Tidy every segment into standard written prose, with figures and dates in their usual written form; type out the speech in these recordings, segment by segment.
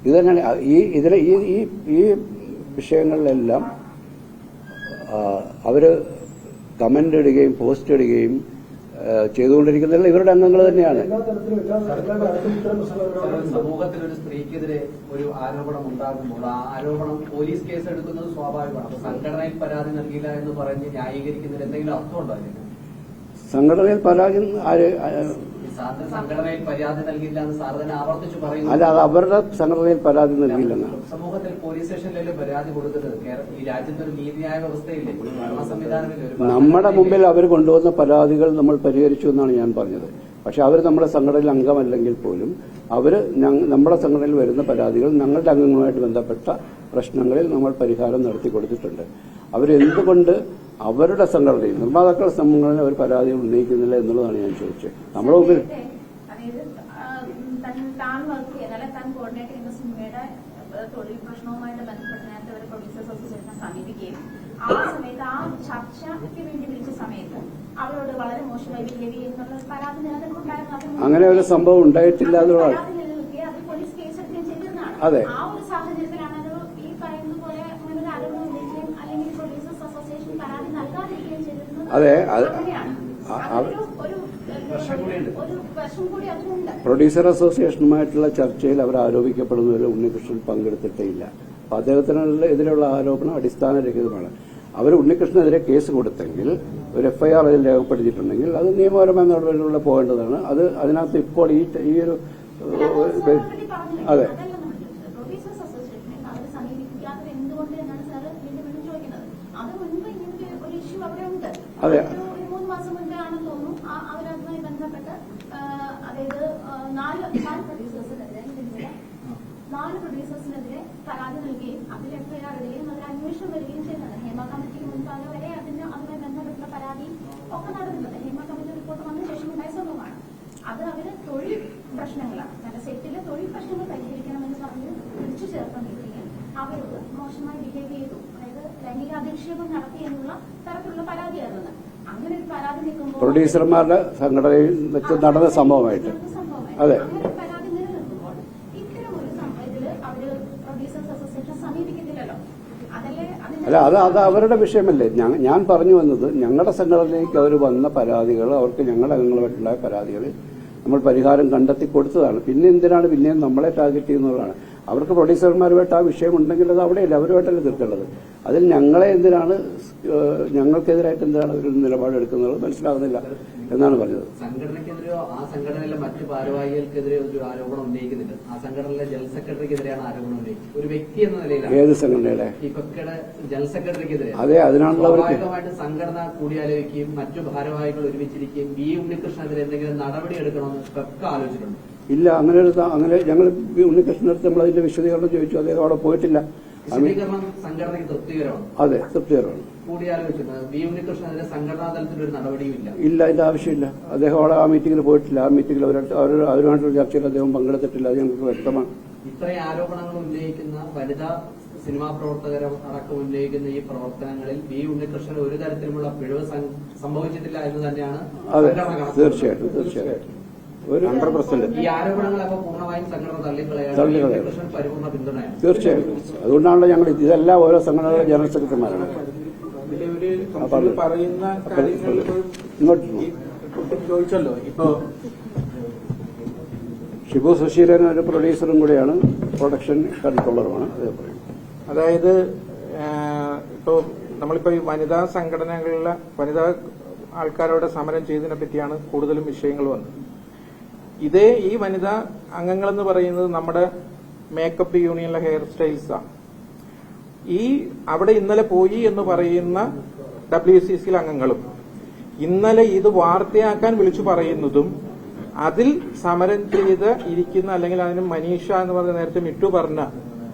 ഇതങ്ങനെ ഈ വിഷയങ്ങളിലെല്ലാം അവര് കമന്റ് ഇടുകയും പോസ്റ്റ് ഇടുകയും ചെയ്തുകൊണ്ടിരിക്കുന്നതിൽ ഇവരുടെ അംഗങ്ങൾ തന്നെയാണ്. സമൂഹത്തിൽ ഒരു സ്ത്രീക്കെതിരെ ഒരു ആരോപണം ഉണ്ടാകുമ്പോൾ ആ ആരോപണം പോലീസ് കേസ് എടുക്കുന്നത് സ്വാഭാവികമാണ്. അപ്പൊ സംഘടനയിൽ പരാതി നൽകില്ല എന്ന് പറഞ്ഞ് ന്യായീകരിക്കുന്നതിൽ എന്തെങ്കിലും അർത്ഥമുണ്ടോ? സംഘടനയിൽ പരാതി സംഘടനയിൽ പരാതി നൽകില്ല എന്ന് സാർ തന്നെ ആവർത്തിച്ച് പറയുന്നു. അല്ല, അത് അവരുടെ സംഘടനയിൽ പരാതി നൽകില്ലെന്നാണ്. സമൂഹത്തിൽ പോലീസ് സ്റ്റേഷനിലല്ലേ പരാതി കൊടുക്കുന്നത്? ഈ രാജ്യത്ത് ഒരു നീതിന്യായ വ്യവസ്ഥയില്ലേ, ഒരു ഭരണ സംവിധാനമില്ലേ? നമ്മുടെ മുമ്പിൽ അവർ കൊണ്ടുവന്ന പരാതികൾ നമ്മൾ പരിഹരിച്ചു എന്നാണ് ഞാൻ പറഞ്ഞത്. പക്ഷെ അവർ നമ്മുടെ സംഘടനയിൽ അംഗമല്ലെങ്കിൽ പോലും അവർ നമ്മുടെ സംഘടനയിൽ വരുന്ന പരാതികൾ ഞങ്ങളുടെ അംഗങ്ങളുമായിട്ട് ബന്ധപ്പെട്ട പ്രശ്നങ്ങളിൽ നമ്മൾ പരിഹാരം നടത്തി കൊടുത്തിട്ടുണ്ട്. അവരെന്തുകൊണ്ട് അവരുടെ സംഘടനയിൽ നിർമ്മാതാക്കളുടെ സംഘടനയിൽ അവർ പരാതികൾ ഉന്നയിക്കുന്നില്ല എന്നുള്ളതാണ് ഞാൻ ചോദിച്ചത്. നമ്മുടെ മുമ്പിൽ തൊഴിൽ പ്രശ്നവുമായിട്ട് ബന്ധപ്പെട്ട് നേരത്തെ ഒരു പ്രൊഡ്യൂസേഴ്സ് അസോസിയേഷനെ സമീപിക്കുകയും ആ സമയത്ത് ആ ചർച്ചയ്ക്ക് വേണ്ടി വിളിച്ച സമയത്ത് അവരോട് വളരെ മോശമായി ബിഹേവ് ചെയ്യുന്നുള്ള പരാതി നിലനിൽപ്പുണ്ടായിരുന്നു. അങ്ങനെ ഒരു സംഭവം ഉണ്ടായിട്ടില്ല എന്നുള്ളതാണ്. അത് പോലീസ് കേസെടുക്കുകയും ചെയ്തിരുന്നതാണ്. അതെ, ആ ഒരു സാഹചര്യത്തിലാണ് ഈ പറയുന്ന പോലെ അങ്ങനെ ഒരു ആരോപണം ഉന്നയിക്കുകയും അല്ലെങ്കിൽ പ്രൊഡ്യൂസേഴ്സ് അസോസിയേഷൻ പരാതി നൽകാതിരിക്കുകയും ചെയ്തിരുന്നത്. അതെ, ഒരു വശം കൂടി അതിലുണ്ട്. പ്രൊഡ്യൂസർ അസോസിയേഷനുമായിട്ടുള്ള ചർച്ചയിൽ അവർ ആരോപിക്കപ്പെടുന്നതിൽ ഉണ്ണികൃഷ്ണൻ പങ്കെടുത്തിട്ടേ ഇല്ല. അപ്പൊ അദ്ദേഹത്തിനുള്ള എതിരെയുള്ള ആരോപണം അടിസ്ഥാനരഹിതമാണ്. അവർ ഉണ്ണികൃഷ്ണനെതിരെ കേസ് കൊടുത്തെങ്കിൽ ഒരു എഫ്ഐആർ അതിൽ രേഖപ്പെടുത്തിയിട്ടുണ്ടെങ്കിൽ അത് നിയമപരമായ നടപടികളിലൂടെ പോകേണ്ടതാണ്. അത് അതിനകത്ത് ഇപ്പോൾ ഈ ഒരു അതെ അതെ 3 മാസം മുൻപേ ആണെന്ന് തോന്നുന്നു അവരതുമായി ബന്ധപ്പെട്ട് അതായത് 4 പ്രൊഡ്യൂസേഴ്സിനെതിരെ പരാതി നൽകുകയും അതിൽ എഫ്ഐആർ ഇടുകയും അതിൽ അന്വേഷണം വരികയും ചെയ്തതാണ്. ഹേമ കമ്മിറ്റിക്ക് മുൻപാകെ വരെ അതുമായി ബന്ധപ്പെട്ട പരാതി ഒക്കെ നടന്നിട്ടുണ്ട്. ഹേമ കമ്മിറ്റി റിപ്പോർട്ട് വന്ന ശേഷം ഉണ്ടായ സംഭവമാണ്. അത് അവര് തൊഴിൽ പ്രശ്നങ്ങളാണ്, തന്റെ സെറ്റിലെ തൊഴിൽ പ്രശ്നങ്ങൾ പരിഹരിക്കണമെന്ന് പറഞ്ഞ് വിളിച്ചു ചേർത്ത മീറ്റിംഗിൽ അവരോട് മോശമായി ബിഹേവ് ചെയ്തു, അതായത് ലൈംഗികാധിക്ഷേപം നടത്തി എന്നുള്ള തരത്തിലുള്ള പരാതിയായിരുന്നത്. അങ്ങനെ ഒരു പരാതി നിൽക്കുമ്പോൾ പ്രൊഡ്യൂസർമാരുടെ സംഘടനയിൽ വെച്ച് നടന്ന സംഭവമായിട്ട് അതെ പരാതി നിലനിൽക്കുമ്പോൾ ഇത്തരം ഒരു സംഭവത്തിൽ അവര് പ്രൊഡ്യൂസേഴ്സ് അസോസിയേഷൻ സമീപിക്കത്തില്ലല്ലോ. അല്ല, അത് അവരുടെ വിഷയമല്ലേ. ഞാൻ പറഞ്ഞു വന്നത് ഞങ്ങളുടെ സംഘടനയിലേക്ക് അവർ വന്ന പരാതികൾ, അവർക്ക് ഞങ്ങളുടെ അംഗങ്ങളുമായിട്ടുണ്ടായ പരാതികളിൽ നമ്മൾ പരിഹാരം കണ്ടെത്തി കൊടുത്തതാണ്. പിന്നെ എന്തിനാണ് പിന്നെയും നമ്മളെ ടാർഗറ്റ് ചെയ്യുന്നതാണ്. അവർക്ക് പ്രൊഡ്യൂസർമാരുമായിട്ട് ആ വിഷയമുണ്ടെങ്കിൽ അത് അവിടെയല്ല, അവരുമായിട്ടല്ലേ തീർക്കേണ്ടത്. അതിൽ ഞങ്ങളെ എന്തിനാണ്, ഞങ്ങൾക്കെതിരായിട്ട് എന്തിനാണ് ഒരു നിലപാടെടുക്കുന്നത് മനസ്സിലാകുന്നില്ല എന്നാണ് പറഞ്ഞത്. സംഘടനയ്ക്കെതിരെയോ ആ സംഘടനയിലെ മറ്റു ഭാരവാഹികൾക്കെതിരെ ഒരു ആരോപണം ഉന്നയിക്കുന്നില്ല. ആ സംഘടനയിലെ ജനറൽ സെക്രട്ടറിക്കെതിരെയാണ് ആരോപണം ഉന്നയിക്കുന്നത്. ഒരു വ്യക്തി എന്ന നിലയിലാണ്. ഏത് സംഘടനയുടെ? ഇഫക്കയുടെ ജനറൽ സെക്രട്ടറിക്കെതിരെ. അതെ, അതിനാണല്ലോ സ്വാഭാവികമായിട്ട് സംഘടന കൂടിയാലോചിക്കുകയും മറ്റു ഭാരവാഹികൾ ഒരുമിച്ചിരിക്കുകയും ബി ഉണ്ണികൃഷ്ണനെതിരെ എന്തെങ്കിലും നടപടി എടുക്കണമെന്ന് ഇഫക്ക ആലോചിച്ചിട്ടുണ്ട്. ഇല്ല, അങ്ങനെ ഞങ്ങൾ ഉണ്ണികൃഷ്ണനടുത്ത് നമ്മൾ അതിന്റെ വിശദീകരണം ചോദിച്ചു. അദ്ദേഹം അവിടെ പോയിട്ടില്ല. വിശദീകരണം സംഘടനയ്ക്ക് തൃപ്തികരമാണ്. അതെ, തൃപ്തികരമാണ്. കൂടിയാലോചിച്ചിട്ടുണ്ട്. ബി ഉണ്ണികൃഷ്ണനെതിരെ സംഘടനാ തലത്തിൽ ഒരു നടപടിയുമില്ല. ഇല്ല, അതിന്റെ ആവശ്യമില്ല. അദ്ദേഹം അവിടെ ആ മീറ്റിംഗിൽ പോയിട്ടില്ല. ആ മീറ്റിംഗിൽ അവരുമായിട്ടുള്ള ചർച്ചയിൽ അദ്ദേഹം പങ്കെടുത്തിട്ടില്ല. അത് ഞങ്ങൾക്ക് വ്യക്തമാണ്. ഇത്രയും ആരോപണങ്ങൾ ഉന്നയിക്കുന്ന വനിതാ സിനിമാ പ്രവർത്തകർ അടക്കം ഉന്നയിക്കുന്ന ഈ പ്രവർത്തനങ്ങളിൽ ബി ഉണ്ണികൃഷ്ണൻ ഒരു തരത്തിലുമുള്ള പിഴവ് സംഭവിച്ചിട്ടില്ല എന്ന് തന്നെയാണ്. അതെ, തീർച്ചയായിട്ടും ഈ ആരോപണങ്ങളൊക്കെ പൂർണ്ണമായും സംഘടന തള്ളിക്കളയാണ്. പരിപൂർണ്ണ പിന്തുണയാണ്. തീർച്ചയായിട്ടും. അതുകൊണ്ടാണല്ലോ ഞങ്ങൾ ഇതെല്ലാം ഓരോ സംഘടനകളുടെ ജനറൽ സെക്രട്ടറിമാരാണ് ചോദിച്ചല്ലോ. ഇപ്പോ ഷിബു സുശീലൻ ഒരു പ്രൊഡ്യൂസറും കൂടിയാണ്, പ്രൊഡക്ഷൻ കൺട്രോളറുമാണ്. അതായത് ഇപ്പോ നമ്മളിപ്പോ ഈ വനിതാ സംഘടനകളിലെ വനിതാ ആൾക്കാരോട് സമരം ചെയ്തതിനെ പറ്റിയാണ് കൂടുതലും വിഷയങ്ങൾ വന്നത്. ഈ വനിതാ അംഗങ്ങളെന്ന് പറയുന്നത് നമ്മുടെ മേക്കപ്പ് യൂണിയനിലെ ഹെയർ സ്റ്റൈൽസാണ്. അവിടെ ഇന്നലെ പോയി എന്ന് പറയുന്ന WCC അംഗങ്ങളും ഇന്നലെ ഇത് വാർത്തയാക്കാൻ വിളിച്ചു പറയുന്നതും അതിൽ സമരം ചെയ്ത് ഇരിക്കുന്ന, അല്ലെങ്കിൽ അതിന് മനീഷ എന്ന് പറഞ്ഞ നേരത്തെ മിട്ടു പറഞ്ഞ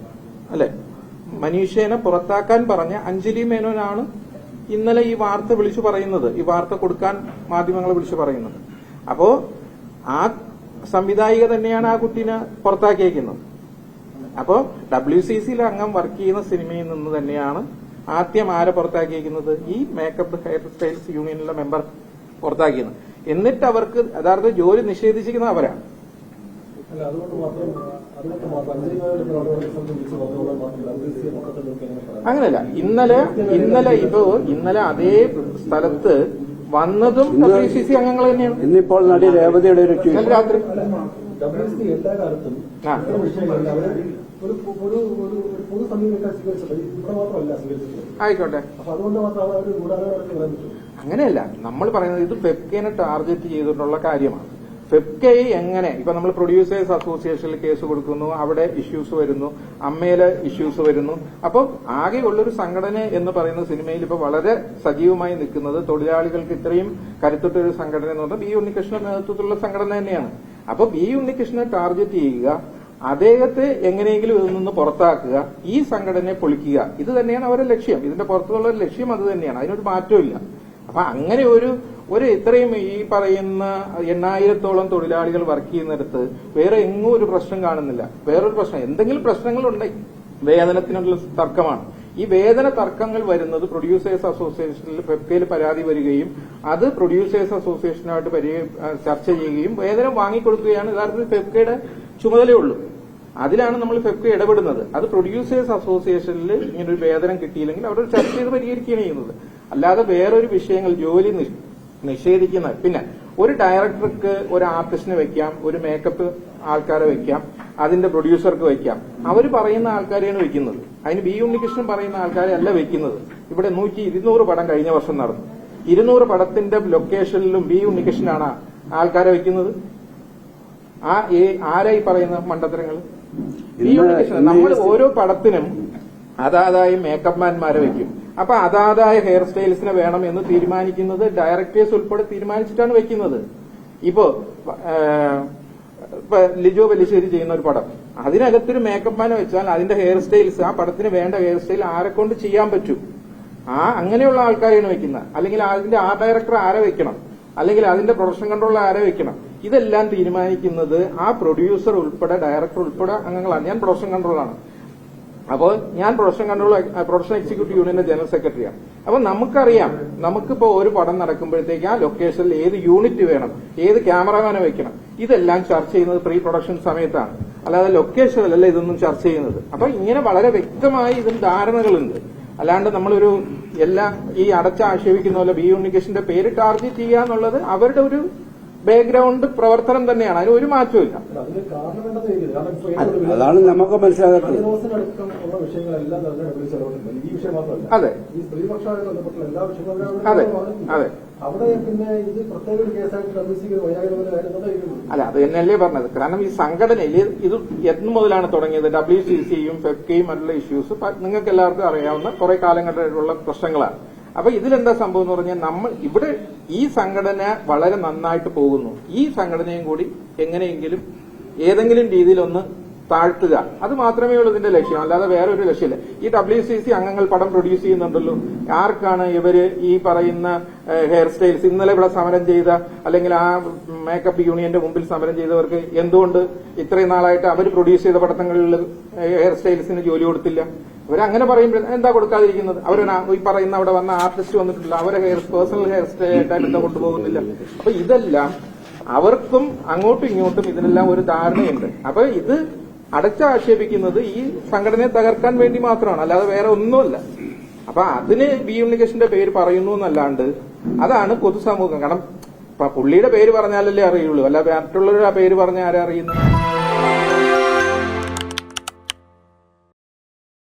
അല്ലെ, മനീഷേനെ പുറത്താക്കാൻ പറഞ്ഞ അഞ്ജലി മേനോനാണ് ഇന്നലെ ഈ വാർത്ത വിളിച്ചു പറയുന്നത്, ഈ വാർത്ത കൊടുക്കാൻ മാധ്യമങ്ങളെ വിളിച്ചു പറയുന്നത്. അപ്പോ ആ സംവിധായിക തന്നെയാണ് ആ കുട്ടീനെ പുറത്താക്കിയേക്കുന്നത്. അപ്പോ WCC അംഗം വർക്ക് ചെയ്യുന്ന സിനിമയിൽ നിന്ന് തന്നെയാണ് ആദ്യം ആരെ പുറത്താക്കിയിരിക്കുന്നത്? ഈ മേക്കപ്പ് ഹെയർ സ്റ്റൈൽസ് യൂണിയനിലെ മെമ്പർ പുറത്താക്കിയത്. എന്നിട്ട് അവർക്ക് യഥാർത്ഥ ജോലി നിഷേധിച്ചിരിക്കുന്നത് അവരാണ്. അങ്ങനെയല്ല. ഇന്നലെ അതേ സ്ഥലത്ത് വന്നതും WCC അംഗങ്ങൾ തന്നെയാണ്. ഇന്നിപ്പോൾ നടി രേവതിയുടെ ഒരു ട്വീറ്റ് രാത്രി എല്ലാ കാലത്തും ഒരു പൊതു സമീപനം സ്വീകരിച്ചത് ഇവിടെ മാത്രമല്ല സ്വീകരിച്ചത്. ആയിക്കോട്ടെ. അപ്പൊ അതുകൊണ്ട് മാത്രം അവർ ഗൂഢാലോചന പറയാൻ പറ്റും. അങ്ങനെയല്ല, നമ്മൾ പറയുന്നത് ഇത് ഫെഫ്കയെ ടാർഗറ്റ് ചെയ്തിട്ടുള്ള കാര്യമാണ്. ഫെഫ്കെ എങ്ങനെ ഇപ്പൊ നമ്മൾ പ്രൊഡ്യൂസേഴ്സ് അസോസിയേഷനിൽ കേസ് കൊടുക്കുന്നു, അവിടെ ഇഷ്യൂസ് വരുന്നു, അമ്മയിലെ ഇഷ്യൂസ് വരുന്നു. അപ്പോൾ ആകെയുള്ളൊരു സംഘടന എന്ന് പറയുന്ന സിനിമയിൽ ഇപ്പൊ വളരെ സജീവമായി നിൽക്കുന്നത് തൊഴിലാളികൾക്ക് ഇത്രയും കരുത്തുറ്റൊരു സംഘടന എന്ന് പറഞ്ഞാൽ ബി ഉണ്ണികൃഷ്ണൻ നേതൃത്വത്തിലുള്ള സംഘടന തന്നെയാണ്. അപ്പൊ ബി ഉണ്ണികൃഷ്ണനെ ടാർഗറ്റ് ചെയ്യുക, അദ്ദേഹത്തെ എങ്ങനെയെങ്കിലും ഇതിൽ നിന്ന് പുറത്താക്കുക, ഈ സംഘടനയെ പൊളിക്കുക, ഇത് തന്നെയാണ് അവരുടെ ലക്ഷ്യം. ഇതിന്റെ പുറത്തുള്ള ലക്ഷ്യം അത് തന്നെയാണ്, അതിനൊരു മാറ്റമില്ല. അപ്പൊ അങ്ങനെ ഒരു ഇത്രയും ഈ പറയുന്ന 8000-ഓളം തൊഴിലാളികൾ വർക്ക് ചെയ്യുന്നിടത്ത് വേറെ എങ്ങും ഒരു പ്രശ്നം കാണുന്നില്ല. വേറൊരു പ്രശ്നം, എന്തെങ്കിലും പ്രശ്നങ്ങളുണ്ടെങ്കിൽ വേതനത്തിനുള്ള തർക്കമാണ്. ഈ വേതന തർക്കങ്ങൾ വരുന്നത് പ്രൊഡ്യൂസേഴ്സ് അസോസിയേഷനിൽ ഫെഫ്കയിൽ പരാതി വരികയും അത് പ്രൊഡ്യൂസേഴ്സ് അസോസിയേഷനുമായിട്ട് ചർച്ച ചെയ്യുകയും വേതനം വാങ്ങിക്കൊടുക്കുകയാണ് യഥാർത്ഥത്തിൽ ഫെഫ്കയുടെ ചുമതലയുള്ളൂ. അതിലാണ് നമ്മൾ ഫെഫ്ക ഇടപെടുന്നത്. അത് പ്രൊഡ്യൂസേഴ്സ് അസോസിയേഷനിൽ ഇങ്ങനൊരു വേതനം കിട്ടിയില്ലെങ്കിൽ അവർ ചർച്ച ചെയ്ത് പരിഹരിക്കുകയാണ് ചെയ്യുന്നത്. അല്ലാതെ വേറൊരു വിഷയങ്ങൾ ജോലി നിഷേധിക്കുന്ന, പിന്നെ ഒരു ഡയറക്ടർക്ക് ഒരു ആർട്ടിസ്റ്റിനെ വെക്കാം, ഒരു മേക്കപ്പ് ആൾക്കാരെ വെക്കാം, അതിന്റെ പ്രൊഡ്യൂസർക്ക് വെക്കാം. അവർ പറയുന്ന ആൾക്കാരെയാണ് വെക്കുന്നത്. അതിന് ബി ഉണ്ണികൃഷ്ണൻ പറയുന്ന ആൾക്കാരെ അല്ല വെക്കുന്നത്. ഇവിടെ 100-200 പടം കഴിഞ്ഞ വർഷം നടന്നു. 200 പടത്തിന്റെ ലൊക്കേഷനിലും ബി ഉണ്ണികൃഷ്ണനാണ് ആൾക്കാരെ വെക്കുന്നത്. ആരായി പറയുന്ന മണ്ടത്തരങ്ങൾ? ബി ഉണ്ണികൃഷ്ണൻ. നമ്മൾ ഓരോ പടത്തിനും അതാതായി മേക്കപ്പ്മാൻമാരെ വെക്കും. അപ്പൊ അതാതായ ഹെയർ സ്റ്റൈൽസിനെ വേണം എന്ന് തീരുമാനിക്കുന്നത് ഡയറക്ടേഴ്സ് ഉൾപ്പെടെ തീരുമാനിച്ചിട്ടാണ് വെക്കുന്നത്. ഇപ്പോ ലിജോ വലിശ്ശേരി ചെയ്യുന്ന ഒരു പടം, അതിനകത്തൊരു മേക്കപ്പ്മാനെ വെച്ചാൽ അതിന്റെ ഹെയർ സ്റ്റൈൽസ്, ആ പടത്തിന് വേണ്ട ഹെയർ സ്റ്റൈൽ ആരെ കൊണ്ട് ചെയ്യാൻ പറ്റും? അങ്ങനെയുള്ള ആൾക്കാരെയാണ് വെക്കുന്നത്. അല്ലെങ്കിൽ അതിന്റെ ഡയറക്ടർ ആരെ വെക്കണം, അല്ലെങ്കിൽ അതിന്റെ പ്രൊഡക്ഷൻ കൺട്രോളർ ആരെ വെക്കണം, ഇതെല്ലാം തീരുമാനിക്കുന്നത് ആ പ്രൊഡ്യൂസർ ഉൾപ്പെടെ ഡയറക്ടർ ഉൾപ്പെടെ അംഗങ്ങളാണ്. ഞാൻ പ്രൊഡക്ഷൻ കൺട്രോളാണ്. അപ്പോൾ ഞാൻ പ്രൊഡക്ഷൻ എക്സിക്യൂട്ടീവ് യൂണിയന്റെ ജനറൽ സെക്രട്ടറിയാണ്. അപ്പൊ നമുക്കറിയാം, നമുക്കിപ്പോ ഒരു പടം നടക്കുമ്പോഴത്തേക്ക് ആ ലൊക്കേഷനിൽ ഏത് യൂണിറ്റ് വേണം, ഏത് ക്യാമറമാനെ വെക്കണം, ഇതെല്ലാം ചർച്ച ചെയ്യുന്നത് പ്രീ പ്രൊഡക്ഷൻ സമയത്താണ്. അല്ലാതെ ലൊക്കേഷനിലല്ല ഇതൊന്നും ചർച്ച ചെയ്യുന്നത്. അപ്പൊ ഇങ്ങനെ വളരെ വ്യക്തമായി ഇതിന് ധാരണകളുണ്ട്. അല്ലാണ്ട് നമ്മളൊരു എല്ലാം ഈ അടച്ചാക്ഷേപിക്കുന്ന പോലെ ബി ഉണ്ണികൃഷ്ണന്റെ പേര് ടാർഗറ്റ് ചെയ്യുക എന്നുള്ളത് അവരുടെ ഒരു ബാക്ക്ഗ്രൗണ്ട് പ്രവർത്തനം തന്നെയാണ്. അതിന് ഒരു മാറ്റവും ഇല്ല. അതാണ് നമുക്ക് മനസ്സിലാക്കുന്നത്. അതെ അതെ അതെ അവിടെ പിന്നെ ഇത് പ്രത്യേക ഒരു കേസായിട്ട് അല്ല, അത് തന്നെയല്ലേ പറഞ്ഞത്. കാരണം ഈ സംഘടനയിൽ ഇത് എന്ന് മുതലാണ് തുടങ്ങിയത്? WCCയും ഫെഫ്കയും മറ്റുള്ള ഇഷ്യൂസ് നിങ്ങൾക്ക് എല്ലാവർക്കും അറിയാവുന്ന കുറെ കാലങ്ങളായിട്ടുള്ള പ്രശ്നങ്ങളാണ്. അപ്പൊ ഇതിലെന്താ സംഭവം എന്ന് പറഞ്ഞാൽ, നമ്മൾ ഇവിടെ ഈ സംഘടന വളരെ നന്നായിട്ട് പോകുന്നു. ഈ സംഘടനയും കൂടി എങ്ങനെയെങ്കിലും ഏതെങ്കിലും രീതിയിലൊന്ന് താഴ്ത്തുക, അത് മാത്രമേ ഉള്ളൂ ഇതിന്റെ ലക്ഷ്യം. അല്ലാതെ വേറെ ഒരു ലക്ഷ്യമില്ല. ഈ WCC അംഗങ്ങൾ പടം പ്രൊഡ്യൂസ് ചെയ്യുന്നുണ്ടല്ലോ, ആർക്കാണ് ഇവര് ഈ പറയുന്ന ഹെയർ സ്റ്റൈൽസ് ഇന്നലെ ഇവിടെ സമരം ചെയ്ത, അല്ലെങ്കിൽ ആ മേക്കപ്പ് യൂണിയന്റെ മുമ്പിൽ സമരം ചെയ്തവർക്ക് എന്തുകൊണ്ട് ഇത്രയും നാളായിട്ട് അവർ പ്രൊഡ്യൂസ് ചെയ്ത പടങ്ങളിൽ ഹെയർ സ്റ്റൈൽസിന് ജോലി കൊടുത്തില്ല? അവരങ്ങനെ പറയുമ്പോൾ എന്താ കൊടുക്കാതിരിക്കുന്നത്? അവർ ഈ പറയുന്ന അവിടെ വന്ന ആർട്ടിസ്റ്റ് വന്നിട്ടില്ല, അവരെ പേഴ്സണൽ ഹെയർ സ്റ്റൈലായിട്ട് എന്താ കൊണ്ടുപോകുന്നില്ല? അപ്പൊ ഇതെല്ലാം അവർക്കും അങ്ങോട്ടും ഇങ്ങോട്ടും ഇതിനെല്ലാം ഒരു ധാരണയുണ്ട്. അപ്പൊ ഇത് അടച്ചാക്ഷേപിക്കുന്നത് ഈ സംഘടനയെ തകർക്കാൻ വേണ്ടി മാത്രമാണ്, അല്ലാതെ വേറെ ഒന്നുമല്ല. അപ്പൊ അതിന് ബി ഉണ്ണികൃഷ്ണന്റെ പേര് പറയുന്നു എന്നല്ലാണ്ട് അതാണ് പൊതുസമൂഹം. കാരണം പുള്ളിയുടെ പേര് പറഞ്ഞാലല്ലേ അറിയുള്ളൂ, അല്ല മറ്റുള്ളവരുടെ ആ പേര് പറഞ്ഞാൽ ആരെ അറിയുന്നു?